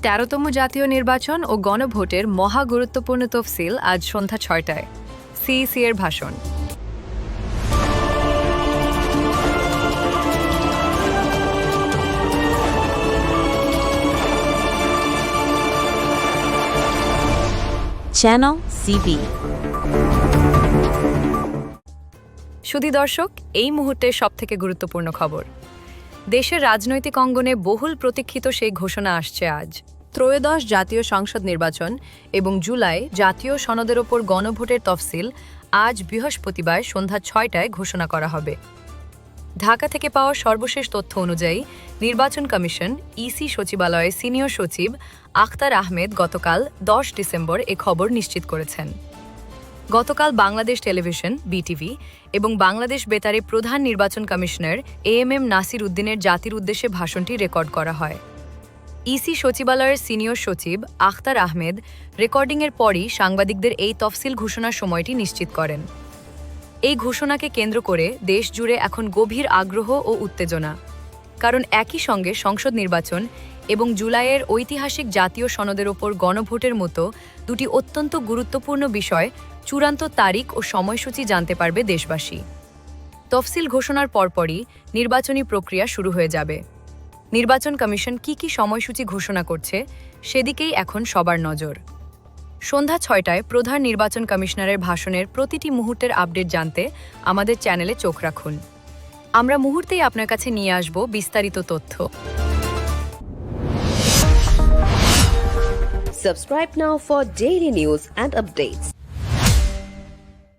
১৩তম জাতীয় নির্বাচন ও গণভোটের মহা গুরুত্বপূর্ণ তফসিল আজ সন্ধ্যা ৬টায়। সিইসি এর ভাষণ। Channel CB সুধী দর্শক, এই মুহূর্তের সবথেকে গুরুত্বপূর্ণ খবর। দেশের রাজনৈতিক অঙ্গনে বহুল প্রতীক্ষিত সেই ঘোষণা আসছে আজ। ত্রয়োদশ জাতীয় সংসদ নির্বাচন এবং জুলাই জাতীয় সনদের ওপর গণভোটের তফসিল আজ বৃহস্পতিবার সন্ধ্যা ৬টায় ঘোষণা করা হবে। ঢাকা থেকে পাওয়া সর্বশেষ তথ্য অনুযায়ী নির্বাচন কমিশন ইসি সচিবালয়ের সিনিয়র সচিব আখতার আহমেদ গতকাল ১০ ডিসেম্বর এ খবর নিশ্চিত করেছেন। গতকাল বাংলাদেশ টেলিভিশন বিটিভি এবং বাংলাদেশ বেতারে প্রধান নির্বাচন কমিশনার এএমএম নাসির উদ্দিনের জাতির উদ্দেশ্যে ভাষণটি রেকর্ড করা হয়। ইসি সচিবালয়ের সিনিয়র সচিব আখতার আহমেদ রেকর্ডিংয়ের পরই সাংবাদিকদের এই তফসিল ঘোষণার সময়টি নিশ্চিত করেন। এই ঘোষণাকে কেন্দ্র করে দেশ জুড়ে এখন গভীর আগ্রহ ও উত্তেজনা, কারণ একই সঙ্গে সংসদ নির্বাচন এবং জুলাইয়ের ঐতিহাসিক জাতীয় সনদের ওপর গণভোটের মতো দুটি অত্যন্ত গুরুত্বপূর্ণ বিষয় চূড়ান্ত তারিখ ও সময়সূচি জানতে পারবে দেশবাসী। তফসিল ঘোষণার পরপরই নির্বাচনী প্রক্রিয়া শুরু হয়ে যাবে। নির্বাচন কমিশন কি সময়সূচি ঘোষণা করছে সেদিকেই এখন সবার নজর। সন্ধ্যা ৬টায় প্রধান নির্বাচন কমিশনারের ভাষণের প্রতিটি মুহূর্তের আপডেট জানতে আমাদের চ্যানেলে চোখ রাখুন। আমরা মুহূর্তেই আপনার কাছে নিয়ে আসব বিস্তারিত তথ্য। Subscribe now for daily news and updates.